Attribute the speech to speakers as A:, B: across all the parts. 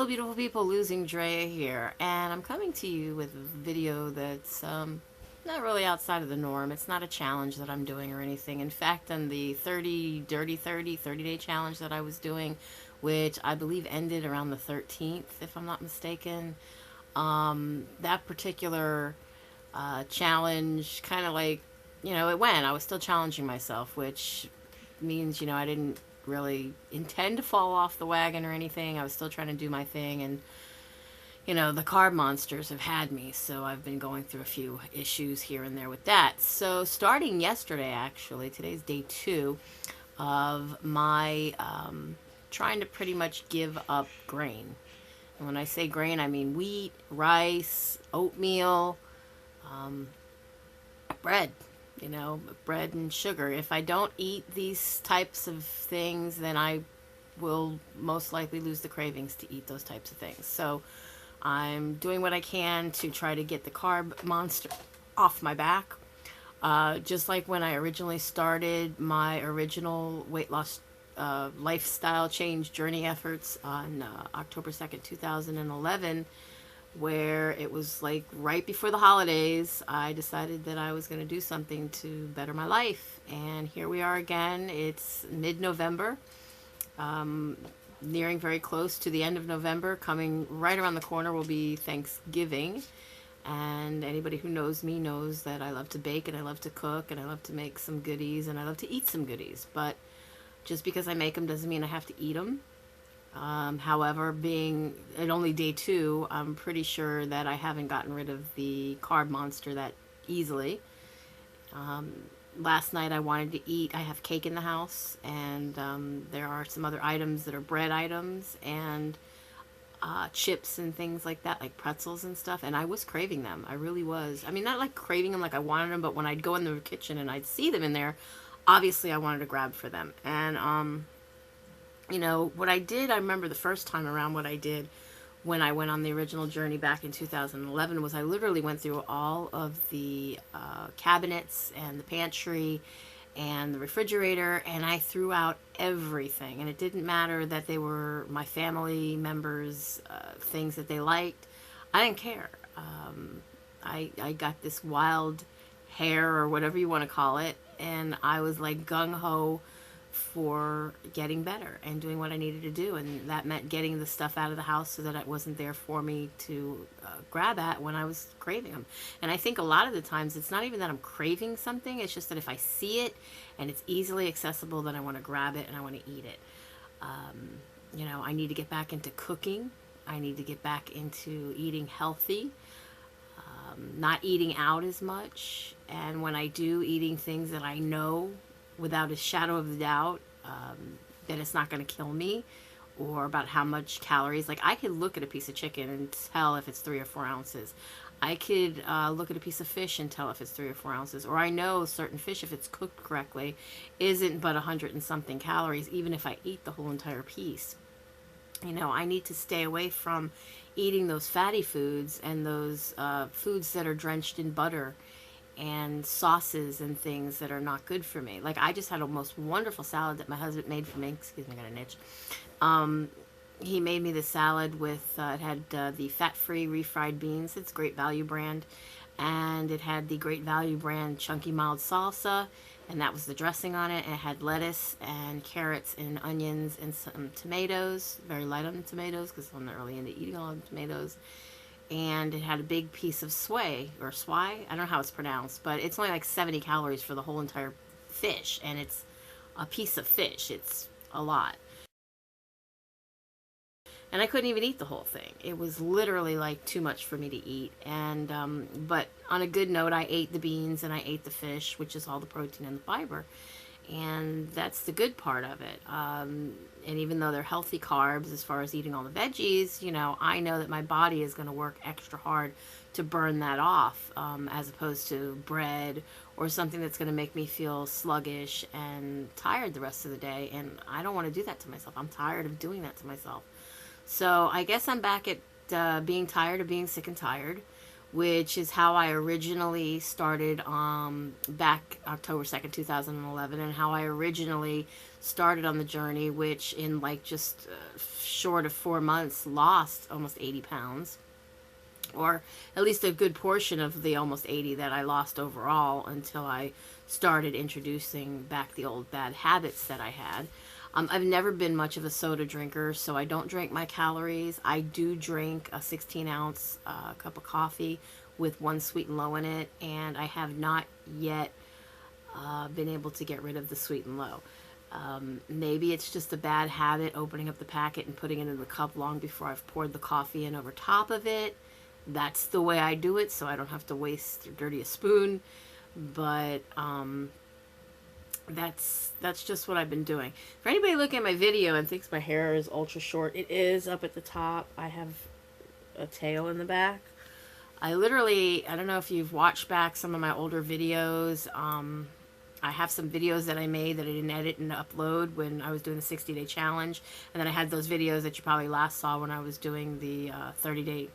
A: beautiful people, LosingDrea here, and I'm coming to you with a video that's not really outside of the norm. It's not a challenge that I'm doing or anything. In fact, on the 30-day challenge that I was doing, which I believe ended around the 13th, if I'm not mistaken, that particular challenge kind of like, it went. I was still challenging myself, which means, I didn't really intend to fall off the wagon or anything. I was still trying to do my thing, and the carb monsters have had me, so I've been going through a few issues here and there with that. So starting yesterday, actually, today's day 2 of my trying to pretty much give up grain. And when I say grain, I mean wheat, rice, oatmeal, bread, bread and sugar. If I don't eat these types of things, then I will most likely lose the cravings to eat those types of things. So I'm doing what I can to try to get the carb monster off my back. Just like when I originally started my original weight loss lifestyle change journey efforts on October 2nd, 2011, where it was like right before the holidays, I decided that I was going to do something to better my life. And here we are again. It's mid-November, nearing very close to the end of November. Coming right around the corner will be Thanksgiving. And anybody who knows me knows that I love to bake and I love to cook and I love to make some goodies and I love to eat some goodies. But just because I make them doesn't mean I have to eat them. However, being at only day 2, I'm pretty sure that I haven't gotten rid of the carb monster that easily. Last night I wanted to eat. I have cake in the house, and there are some other items that are bread items and chips and things like that, like pretzels and stuff, and I was craving them. I really was. I mean, not like craving them like I wanted them, but when I'd go in the kitchen and I'd see them in there, obviously I wanted to grab for them. And what I did, I remember the first time around, what I did when I went on the original journey back in 2011 was I literally went through all of the cabinets and the pantry and the refrigerator, and I threw out everything. And it didn't matter that they were my family members, things that they liked. I didn't care. I got this wild hair, or whatever you want to call it, and I was like gung-ho for getting better and doing what I needed to do, and that meant getting the stuff out of the house so that it wasn't there for me to grab at when I was craving them. And I think a lot of the times it's not even that I'm craving something, it's just that if I see it and it's easily accessible, then I want to grab it and I want to eat it. I need to get back into cooking. I need to get back into eating healthy, not eating out as much, and when I do, eating things that I know without a shadow of a doubt that it's not going to kill me, or about how much calories. Like, I could look at a piece of chicken and tell if it's 3 or 4 ounces. I could look at a piece of fish and tell if it's 3 or 4 ounces. Or I know certain fish, if it's cooked correctly, isn't but 100 and something calories, even if I eat the whole entire piece. I need to stay away from eating those fatty foods and those foods that are drenched in butter and sauces and things that are not good for me. Like, I just had a most wonderful salad that my husband made for me. Excuse me, I got an itch. He made me the salad with, it had the fat-free refried beans. It's Great Value brand. And it had the Great Value brand chunky mild salsa, and that was the dressing on it. And it had lettuce and carrots and onions and some tomatoes. Very light on the tomatoes because I'm not really into eating all the tomatoes. And it had a big piece of sway, or swai, I don't know how it's pronounced, but it's only like 70 calories for the whole entire fish, and it's a piece of fish. It's a lot. And I couldn't even eat the whole thing. It was literally like too much for me to eat. And but on a good note, I ate the beans and I ate the fish, which is all the protein and the fiber. And that's the good part of it. And even though they're healthy carbs, as far as eating all the veggies, I know that my body is going to work extra hard to burn that off, as opposed to bread or something that's going to make me feel sluggish and tired the rest of the day. And I don't want to do that to myself. I'm tired of doing that to myself. So I guess I'm back at being tired of being sick and tired, which is how I originally started back October 2nd, 2011, and how I originally started on the journey, which in like just short of 4 months lost almost 80 pounds, or at least a good portion of the almost 80 that I lost overall, until I started introducing back the old bad habits that I had. I've never been much of a soda drinker, so I don't drink my calories. I do drink a 16-ounce cup of coffee with one sweet and low in it, and I have not yet been able to get rid of the sweet and low. Maybe it's just a bad habit, opening up the packet and putting it in the cup long before I've poured the coffee in over top of it. That's the way I do it, so I don't have to waste or dirty a spoon. But that's just what I've been doing. For anybody looking at my video and thinks my hair is ultra short, it is up at the top. I have a tail in the back. I don't know if you've watched back some of my older videos. I have some videos that I made that I didn't edit and upload when I was doing the 60-day challenge. And then I had those videos that you probably last saw when I was doing the 30-day,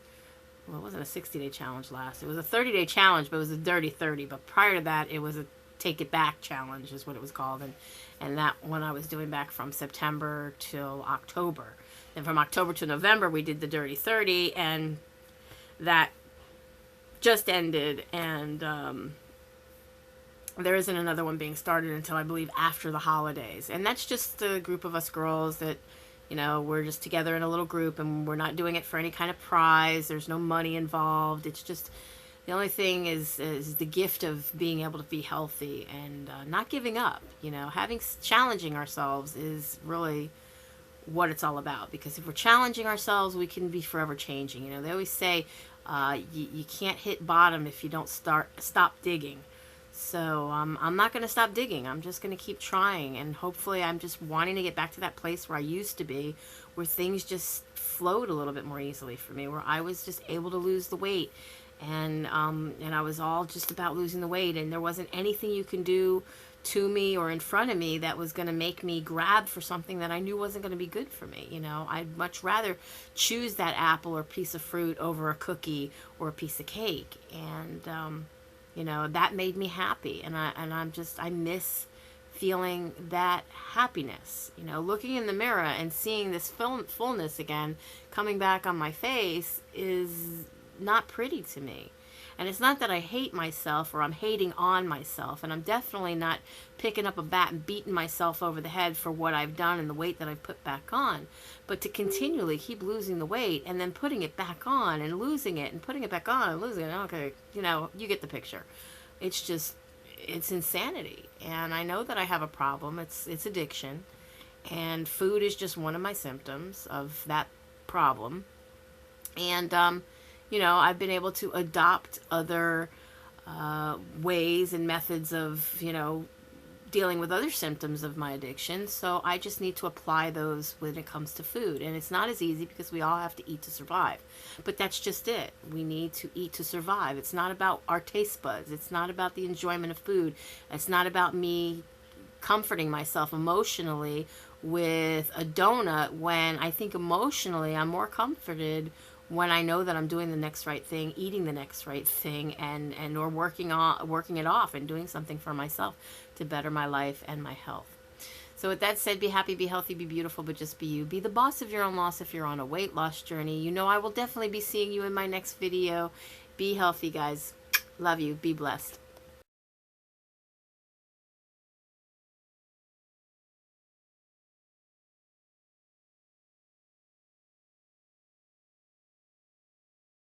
A: well, it wasn't a 60-day challenge last. It was a 30-day challenge, but it was a dirty 30. But prior to that, it was a take it back challenge is what it was called. And that one I was doing back from September till October. And from October to November, we did the dirty 30, and that just ended. And there isn't another one being started until I believe after the holidays. And that's just a group of us girls that, you know, we're just together in a little group, and we're not doing it for any kind of prize. There's no money involved. It's just, the only thing is the gift of being able to be healthy and not giving up. You know, challenging ourselves is really what it's all about. Because if we're challenging ourselves, we can be forever changing. You know, they always say you can't hit bottom if you don't stop digging. So I'm not going to stop digging. I'm just going to keep trying, and hopefully I'm just wanting to get back to that place where I used to be, where things just flowed a little bit more easily for me, where I was just able to lose the weight, and I was all just about losing the weight, and there wasn't anything you can do to me or in front of me that was going to make me grab for something that I knew wasn't going to be good for me. You know, I'd much rather choose that apple or piece of fruit over a cookie or a piece of cake, and you know, that made me happy, and I miss feeling that happiness. You know, looking in the mirror and seeing this fullness again coming back on my face is not pretty to me. And it's not that I hate myself or I'm hating on myself, and I'm definitely not picking up a bat and beating myself over the head for what I've done and the weight that I've put back on. But to continually keep losing the weight and then putting it back on and losing it and putting it back on and losing it, okay, you know, you get the picture. It's insanity. And I know that I have a problem. It's addiction. And food is just one of my symptoms of that problem. And, you know, I've been able to adopt other ways and methods of, you know, dealing with other symptoms of my addiction. So I just need to apply those when it comes to food. And it's not as easy because we all have to eat to survive. But that's just it. We need to eat to survive. It's not about our taste buds. It's not about the enjoyment of food. It's not about me comforting myself emotionally with a donut, when I think emotionally I'm more comforted when I know that I'm doing the next right thing, eating the next right thing, and or working it off and doing something for myself to better my life and my health. So with that said, be happy, be healthy, be beautiful, but just be you. Be the boss of your own loss if you're on a weight loss journey. You know I will definitely be seeing you in my next video. Be healthy, guys. Love you. Be blessed.